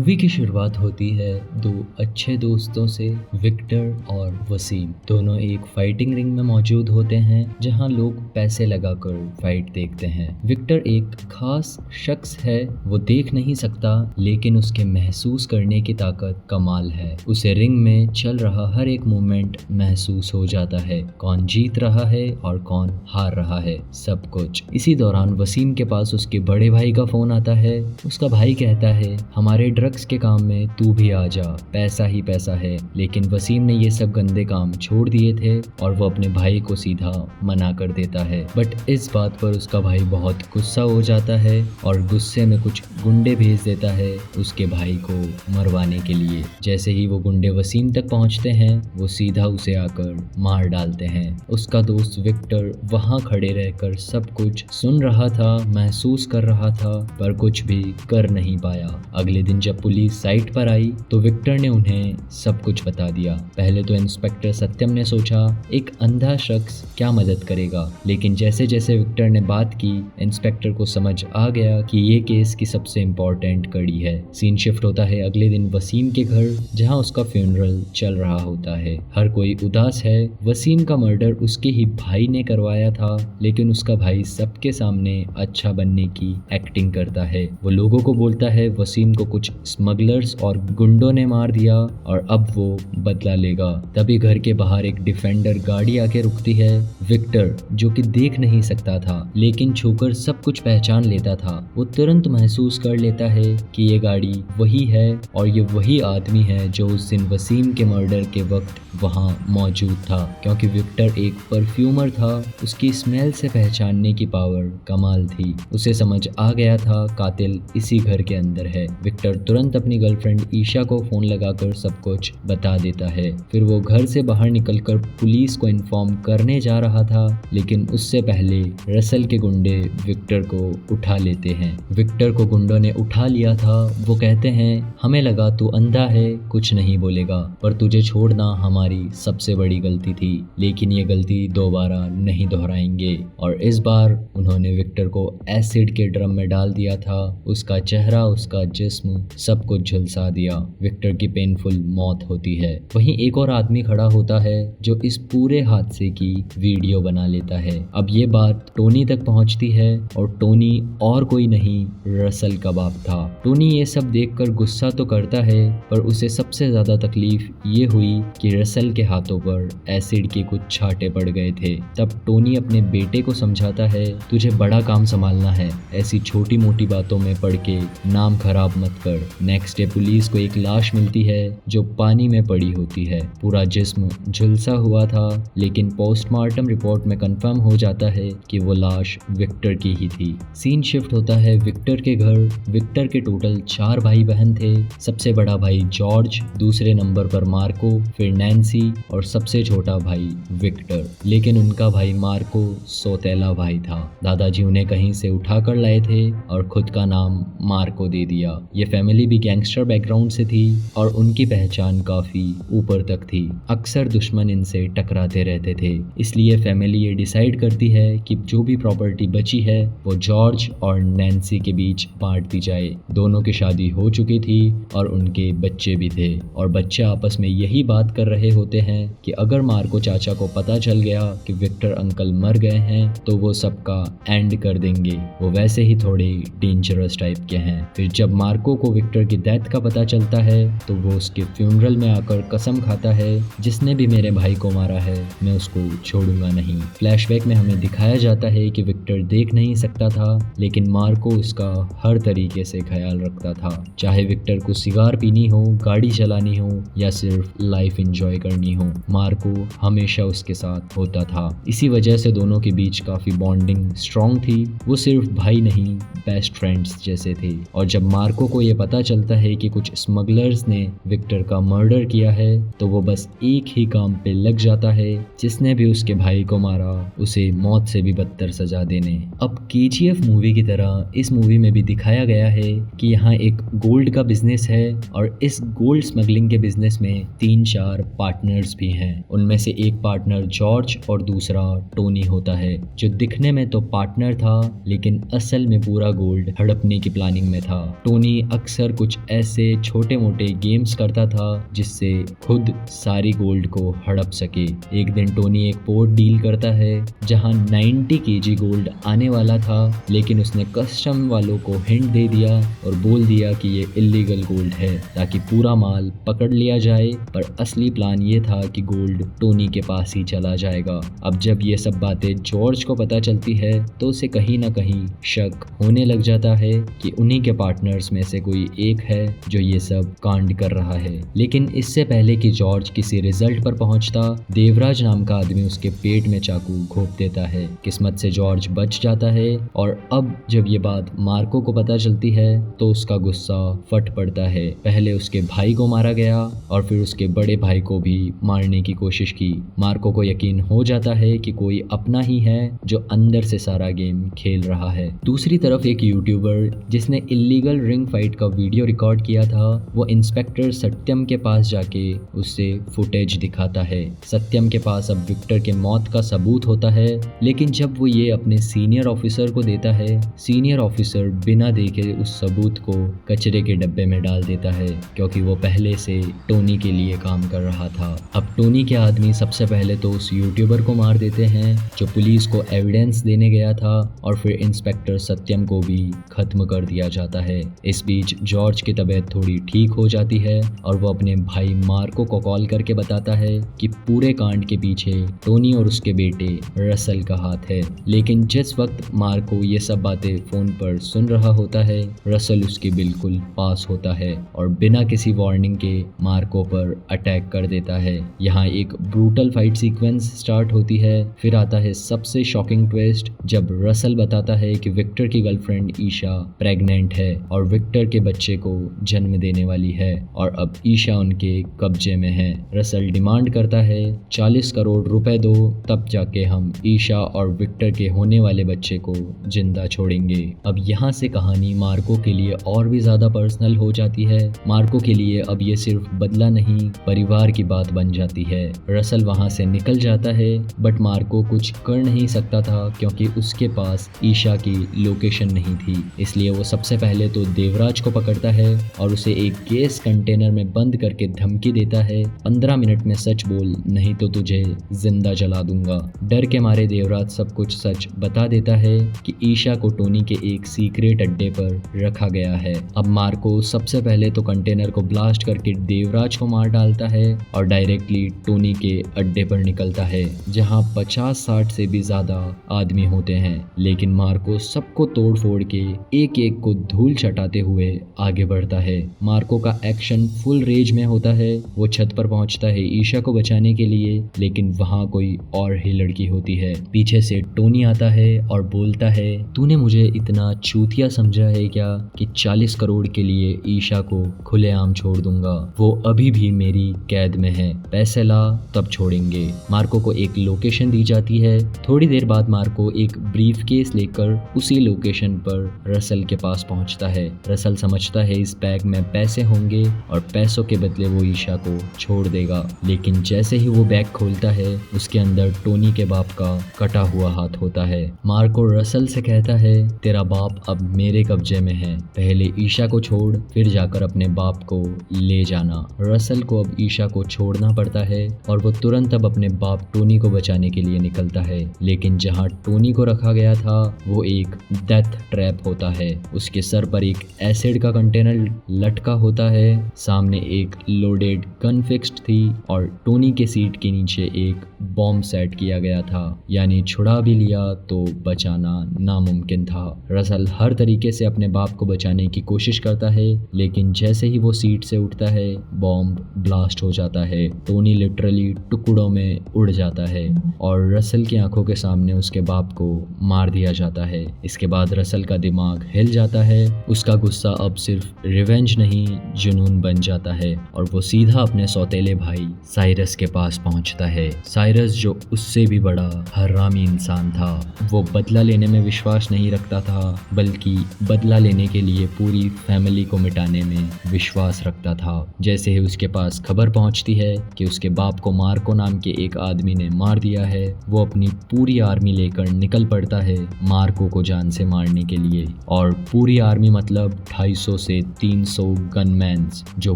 Movie की शुरुआत होती है दो अच्छे दोस्तों से, विक्टर और वसीम। दोनों एक फाइटिंग रिंग में मौजूद होते हैं जहां लोग पैसे लगाकर फाइट देखते हैं। विक्टर एक खास शख्स है, वो देख नहीं सकता लेकिन उसके महसूस करने की ताकत कमाल है। उसे रिंग में चल रहा हर एक मूवमेंट महसूस हो जाता है, कौन जीत रहा है और कौन हार रहा है, सब कुछ। इसी दौरान वसीम के पास उसके बड़े भाई का फोन आता है। उसका भाई कहता है, हमारे ड्रग्स के काम में तू भी आ जा, पैसा ही पैसा है। लेकिन वसीम ने ये सब गंदे काम छोड़ दिए थे और वो अपने भाई को सीधा मना कर देता है। बट इस बात पर उसका भाई बहुत गुस्सा हो जाता है और गुस्से में कुछ गुंडे भेज देता है उसके भाई को मरवाने के लिए। जैसे ही वो गुंडे वसीम तक पहुंचते हैं, वो सीधा उसे आकर मार डालते हैं। उसका दोस्त विक्टर वहां खड़े रहकर सब कुछ सुन रहा था, महसूस कर रहा था, पर कुछ भी कर नहीं पाया। अगले दिन जब पुलिस साइट पर आई तो विक्टर ने उन्हें सब कुछ बता दिया। पहले तो इंस्पेक्टर सत्यम ने सोचा एक अंधा शख्स क्या मदद करेगा, लेकिन जैसे जैसे विक्टर ने बात की, इंस्पेक्टर को समझ आ गया कि ये केस की सबसे इम्पोर्टेंट कड़ी है। सीन शिफ्ट होता है अगले दिन वसीम के घर, जहां उसका फ्यूनरल चल रहा होता है। हर कोई उदास है। वसीम का मर्डर उसके ही भाई ने करवाया था, लेकिन उसका भाई सबके सामने अच्छा बनने की एक्टिंग करता है। वो लोगों को बोलता है वसीम को कुछ स्मगलर्स और गुंडों ने मार दिया और अब वो बदला लेगा। तभी घर के बाहर एक डिफेंडर गाड़ी आके रुकती है। विक्टर, जो कि देख नहीं सकता था लेकिन छूकर सब कुछ पहचान लेता था, वो तुरंत महसूस कर लेता है कि ये गाड़ी वही है और ये वही आदमी है जो उस दिन वसीम के मर्डर के वक्त वहां मौजूद था। क्योंकि विक्टर एक परफ्यूमर था, उसकी स्मेल से पहचानने की पावर कमाल थी। उसे समझ आ गया था कातिल इसी घर के अंदर है। विक्टर तुरंत अपनी गर्लफ्रेंड ईशा को फोन लगाकर सब कुछ बता देता है। फिर वो घर से बाहर निकलकर पुलिस को इन्फॉर्म करने जा रहा था, लेकिन उससे पहले रसल के गुंडे विक्टर को उठा लेते हैं। विक्टर को गुंडों ने उठा लिया था। वो कहते हैं, हमें लगा तू अंधा है, कुछ नहीं बोलेगा, पर तुझे छोड़ना हमारी सबसे बड़ी गलती थी, लेकिन ये गलती दोबारा नहीं दोहराएंगे। और इस बार उन्होंने विक्टर को एसिड के ड्रम में डाल दिया था। उसका चेहरा, उसका जिस्म, सब कुछ झुलसा दिया। विक्टर की पेनफुल मौत होती है। वहीं एक और आदमी खड़ा होता है जो इस पूरे हादसे की वीडियो बना लेता है। अब ये बात टोनी तक पहुंचती है और टोनी और कोई नहीं, रसल का बाप था। टोनी ये सब देखकर गुस्सा तो करता है, पर उसे सबसे ज्यादा तकलीफ ये हुई कि रसल के हाथों पर एसिड के कुछ छांटे पड़ गए थे। तब टोनी अपने बेटे को समझाता है, तुझे बड़ा काम संभालना है, ऐसी छोटी मोटी बातों में पड़ के नाम खराब मत कर। नेक्स्ट डे पुलिस को एक लाश मिलती है जो पानी में पड़ी होती है। पूरा जिस्म झुलसा हुआ था, लेकिन पोस्टमार्टम रिपोर्ट में कंफर्म हो जाता है कि वो लाश विक्टर की ही थी। सीन शिफ्ट होता है विक्टर के घर। विक्टर के टोटल 4 भाई बहन थे। सबसे बड़ा भाई जॉर्ज, दूसरे नंबर पर मार्को, फिर नैन्सी और सबसे छोटा भाई विक्टर। लेकिन उनका भाई मार्को सौतेला भाई था। दादाजी उन्हें कहीं से उठा कर लाए थे और खुद का नाम मार्को दे दिया। ये फैमिली भी गैंगस्टर बैकग्राउंड से थी और उनकी पहचान काफी ऊपर तक थी। अक्सर दुश्मन इनसे टकराते रहते थे, इसलिए फैमिली ये डिसाइड करती है कि जो भी प्रॉपर्टी बची है वो जॉर्ज और नैन्सी के बीच बांट दी जाए। दोनों की शादी हो चुकी थी और उनके बच्चे भी थे, और बच्चे आपस में यही बात कर रहे होते हैं कि अगर मार्को चाचा को पता चल गया कि विक्टर अंकल मर गए हैं तो वो सबका एंड कर देंगे। वो वैसे ही थोड़े डेंजरस टाइप के हैं। फिर जब मार्को को विक्टर की डेथ का पता चलता है तो वो उसके फ्यूनरल में आकर कसम खाता है, जिसने भी मेरे भाई को मारा है मैं उसको छोड़ूंगा नहीं। फ्लैशबैक में हमें दिखाया जाता है कि विक्टर देख नहीं सकता था, लेकिन मार्को उसका हर तरीके से ख्याल रखता था। चाहे विक्टर को सिगार पीनी हो, गाड़ी चलानी हो या सिर्फ लाइफ एंजॉय करनी हो, मार्को हमेशा उसके साथ होता था। इसी वजह से दोनों के बीच काफी बॉन्डिंग स्ट्रॉन्ग थी। वो सिर्फ भाई नहीं, बेस्ट फ्रेंड्स जैसे थे। और जब मार्को को ये पता चलता है कि कुछ स्मगलर्स ने विक्टर का मर्डर किया है तो वो बस एक ही काम पे लग जाता है, जिसने भी उसके भाई को मारा उसे मौत से भी बदतर सजा देने। अब केजीएफ मूवी की तरह इस मूवी में भी दिखाया गया है कि यहाँ एक गोल्ड का बिजनेस है और इस गोल्ड स्मगलिंग के बिजनेस में 3-4 पार्टनर्स भी हैं। उनमें से एक पार्टनर जॉर्ज और दूसरा टोनी होता है, जो दिखने में तो पार्टनर था लेकिन असल में पूरा गोल्ड हड़पने की प्लानिंग में था। टोनी अक्सर कुछ ऐसे छोटे मोटे गेम्स करता था जिससे खुद सारी गोल्ड को हड़प सके। एक दिन टोनी एक पोर्ट डील करता है जहां 90 केजी गोल्ड आने वाला था, लेकिन उसने कस्टम वालों को हिंट दे दिया और बोल दिया कि ये इलीगल गोल्ड है ताकि पूरा माल पकड़ लिया जाए। पर असली प्लान ये था कि गोल्ड टोनी के पास ही चला जाएगा। अब जब ये सब बातें जॉर्ज को पता चलती है तो उसे कहीं ना कहीं शक होने लग जाता है कि उन्हीं के पार्टनर्स में से कोई एक है जो ये सब कांड कर रहा है। लेकिन इससे पहले कि जॉर्ज किसी रिजल्ट पर पहुंचता, देवराज नाम का आदमी उसके पेट में चाकू घोंप देता है। किस्मत से जॉर्ज बच जाता है और अब जब ये बात मार्को को पता चलती है तो उसका गुस्सा फट पड़ता है। पहले उसके भाई को मारा गया और फिर उसके बड़े भाई को भी मारने की कोशिश की। मार्को को यकीन हो जाता है कि कोई अपना ही है जो अंदर से सारा गेम खेल रहा है। दूसरी तरफ एक यूट्यूबर जिसने इलीगल रिंग फाइट का वीडियो रिकॉर्ड किया था, वो इंस्पेक्टर सत्यम के पास जाके उससे फुटेज दिखाता है। सत्यम के पास अब विक्टर के मौत का सबूत होता है, लेकिन जब वो ये अपने सीनियर ऑफिसर को देता है, सीनियर ऑफिसर बिना देखे उस सबूत को कचरे के डब्बे में डाल देता है क्योंकि वो पहले से टोनी के लिए काम कर रहा था। अब टोनी के आदमी सबसे पहले तो उस यूट्यूबर को मार देते हैं जो पुलिस को एविडेंस देने गया था और फिर इंस्पेक्टर सत्यम को भी खत्म कर दिया जाता है। इस बीच जॉर्ज की तबीयत थोड़ी ठीक हो जाती है और वो अपने भाई मार्को को कॉल करके बताता है कि पूरे कांड के पीछे टोनी और उसके बेटे रसल का हाथ है। लेकिन जिस वक्त मार्को ये सब बातें फोन पर सुन रहा होता है, रसल उसके बिल्कुल पास होता है और बिना किसी वार्निंग के मार्को पर अटैक कर देता है। यहाँ एक ब्रूटल फाइट सीक्वेंस स्टार्ट होती है। फिर आता है सबसे शॉकिंग ट्विस्ट जब रसल बताता है कि विक्टर की गर्लफ्रेंड ईशा प्रेग्नेंट है और विक्टर के बच्चे को जन्म देने वाली है और अब ईशा उनके कब्जे में है। रसल डिमांड करता है 40 करोड़ रुपए दो, तब जाके हम ईशा और विक्टर के होने वाले बच्चे को जिंदा छोड़ेंगे। अब यहाँ से कहानी मार्को के लिए और भी ज्यादा पर्सनल हो जाती है। मार्को के लिए अब ये सिर्फ बदला नहीं, परिवार की बात बन जाती है। रसल वहाँ से निकल जाता है बट मार्को कुछ कर नहीं सकता था क्योंकि उसके पास ईशा की लोकेशन नहीं थी। इसलिए वो सबसे पहले तो देवराज को पकड़ता है और उसे एक गैस कंटेनर में बंद करके धमकी देता है, 15 मिनट में सच बोल नहीं तो तुझे जिंदा जला दूंगा। डर के मारे देवराज सब कुछ सच बता देता है कि ईशा को टोनी के एक सीक्रेट अड्डे पर रखा गया है। अब मार्को सबसे पहले तो कंटेनर को ब्लास्ट करके देवराज को मार डालता है और डायरेक्टली टोनी के अड्डे पर निकलता है जहां 50-60 से भी ज्यादा आदमी होते हैं। लेकिन मार्को सबको तोड़ फोड़ के एक एक को धूल चटाते हुए आगे बढ़ता है। मार्को का एक्शन फुल रेज में होता है। वो छत पर पहुंचता है ईशा को बचाने के लिए, लेकिन वहां कोई और ही लड़की होती है। पीछे से टोनी आता है और बोलता है, तूने मुझे इतना चूतिया समझा है क्या कि 40 करोड़ के लिए ईशा को खुलेआम छोड़ दूंगा? वो अभी भी मेरी कैद में है, पैसे ला तब छोड़ेंगे। मार्को को एक लोकेशन दी जाती है। थोड़ी देर बाद मार्को एक ब्रीफ केस लेकर उसी लोकेशन पर रसल के पास पहुंचता है। रसल समझता है इस बैग में पैसे होंगे और पैसों के बदले वो ईशा को छोड़ देगा। लेकिन जैसे ही वो बैग खोलता है उसके अंदर टोनी के बाप का कटा हुआ हाथ होता है। मार्को रसल से कहता है, तेरा बाप अब मेरे कब्जे में है, पहले ईशा को छोड़ फिर जाकर अपने बाप को ले जाना। रसल को अब ईशा को छोड़ना पड़ता है और वो तुरंत अब अपने बाप टोनी को बचाने के लिए निकलता है। लेकिन जहाँ टोनी को रखा गया था वो एक डेथ ट्रैप होता है। उसके सर पर एक एसिड का कंटेनर लटका होता है, सामने एक लोडेड गन फिक्स्ड थी और टोनी के सीट के नीचे एक बॉम्ब सेट किया गया था। यानी छुड़ा भी लिया तो बचाना नामुमकिन था। रसल हर तरीके से अपने बाप को बचाने की कोशिश करता है, लेकिन जैसे ही वो सीट से उठता है बॉम्ब ब्लास्ट हो जाता है। टोनी लिटरली टुकड़ों में उड़ जाता है और रसल की आंखों के सामने उसके बाप को मार दिया जाता है। इसके बाद रसल का दिमाग हिल जाता है। उसका गुस्सा अब सिर्फ रिवेंज नहीं जुनून बन जाता है और वो सीधा अपने सौतेले भाई साइरस के पास पहुंचता है। साइरस जो उससे भी बड़ा हरामी इंसान था। वो बदला लेने में विश्वास नहीं रखता था, बल्कि बदला लेने के लिए पूरी फैमिली को मिटाने में विश्वास रखता था। जैसे ही उसके पास खबर पहुंचती है कि उसके बाप को मार्को नाम के एक आदमी ने मार दिया है, वो अपनी पूरी आर्मी लेकर निकल पड़ता है मार्को को जान से मारने के लिए। और पूरी आर्मी मतलब 250 से 300 गनमैन्स जो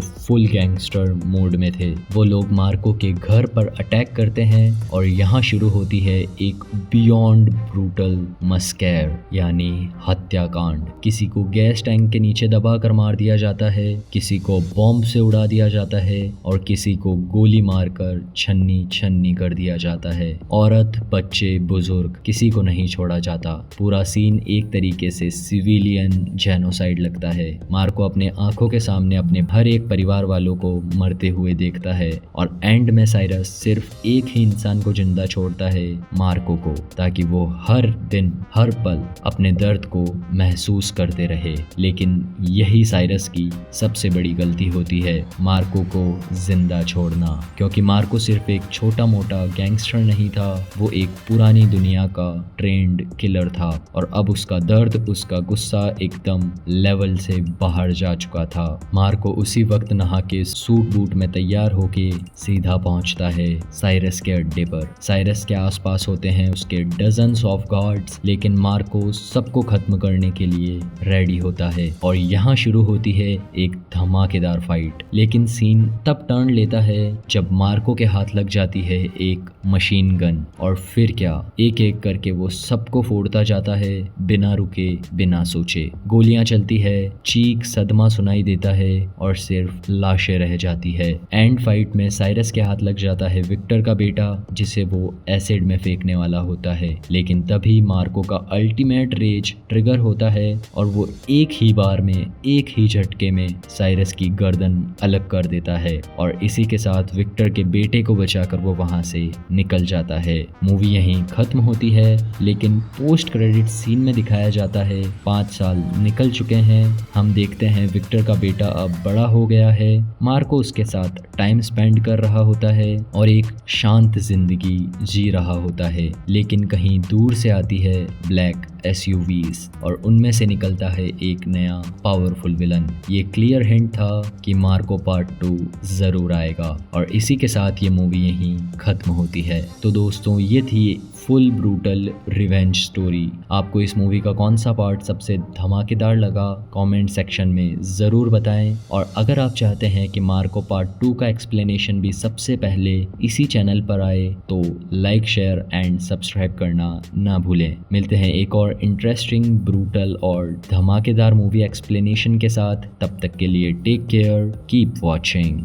फुल गैंगस्टर मोड में थे वो लोग मार्को के घर पर अटैक करते हैं और यहाँ शुरू होती है एक बियॉन्ड ब्रूटल मस्कैर यानी हत्याकांड। किसी को गैस टैंक के नीचे दबा कर मार दिया जाता है, किसी को बॉम्ब से उड़ा दिया जाता है और किसी को गोली मारकर छन्नी छन्नी कर दिया जाता है। औरत, बच्चे, बुजुर्ग किसी को नहीं छोड़ा जाता। पूरा सीन एक तरीके से सिविलियन जेनोसाइड लगता है। मार्को अपने आंखों के सामने अपने हर एक परिवार वालों को मरते हुए देखता है और एंड में साइरस सिर्फ एक ही इंसान को जिंदा छोड़ता है, मार्को को, ताकि वो हर दिन हर पल अपने दर्द को महसूस करते रहे। लेकिन यही साइरस की सबसे बड़ी गलती होती है, मार्को को जिंदा छोड़ना, क्योंकि मार्को सिर्फ एक छोटा मोटा गैंगस्टर नहीं था, वो एक पुरानी दुनिया का ट्रेंड किलर था और अब उसका दर्द, उसका गुस्सा एकदम लेवल से बाहर जा चुका था। मार्को उसी वक्त नहा के सूट बूट में तैयार होके सीधा पहुंचता है साइरस के अड्डे पर। साइरस के आसपास होते हैं उसके डजन्स ऑफ गार्ड्स, लेकिन मार्को सबको खत्म करने के लिए रेडी होता है और यहाँ शुरू होती है एक धमाकेदार फाइट। लेकिन सीन तब टर्न लेता है जब मार्को के हाथ लग जाती है एक मशीन गन और फिर क्या, एक एक करके वो सबको फोड़ता जाता है बिना रुके बिना सोचे। गोलियां चलती है, चीख सदमा सुनाई देता है और सिर्फ लाशें रह जाती है। एंड फाइट में साइरस के हाथ लग जाता है विक्टर का बेटा, जिसे वो एसिड में फेंकने वाला होता है। लेकिन तभी मार्को का अल्टीमेट रेज ट्रिगर होता है और वो एक ही बार में, एक ही झटके में साइरस की गर्दन अलग कर देता है और इसी के साथ विक्टर के बेटे को बचाकर वो वहां से निकल जाता है। मूवी यहीं खत्म होती है, लेकिन पोस्ट क्रेडिट सीन में दिखाया जाता है 5 साल निकल चुके हैं। हम देखते हैं विक्टर का बेटा अब बड़ा हो गया है, मार्को उसके साथ टाइम स्पेंड कर रहा होता है और एक शांत जिंदगी जी रहा होता है। लेकिन कहीं दूर से आती है ब्लैक SUVs और उनमें से निकलता है एक नया पावरफुल विलन। ये क्लियर हिंट था कि मार्को पार्ट 2 जरूर आएगा और इसी के साथ ये मूवी यहीं खत्म होती है। तो दोस्तों, ये थी फुल ब्रूटल रिवेंज स्टोरी। आपको इस मूवी का कौन सा पार्ट सबसे धमाकेदार लगा, कमेंट सेक्शन में ज़रूर बताएं। और अगर आप चाहते हैं कि मार्को पार्ट 2 का एक्सप्लेनेशन भी सबसे पहले इसी चैनल पर आए तो लाइक, शेयर एंड सब्सक्राइब करना ना भूलें। मिलते हैं एक और इंटरेस्टिंग, ब्रूटल और धमाकेदार मूवी एक्सप्लेनेशन के साथ। तब तक के लिए टेक केयर, कीप वॉचिंग।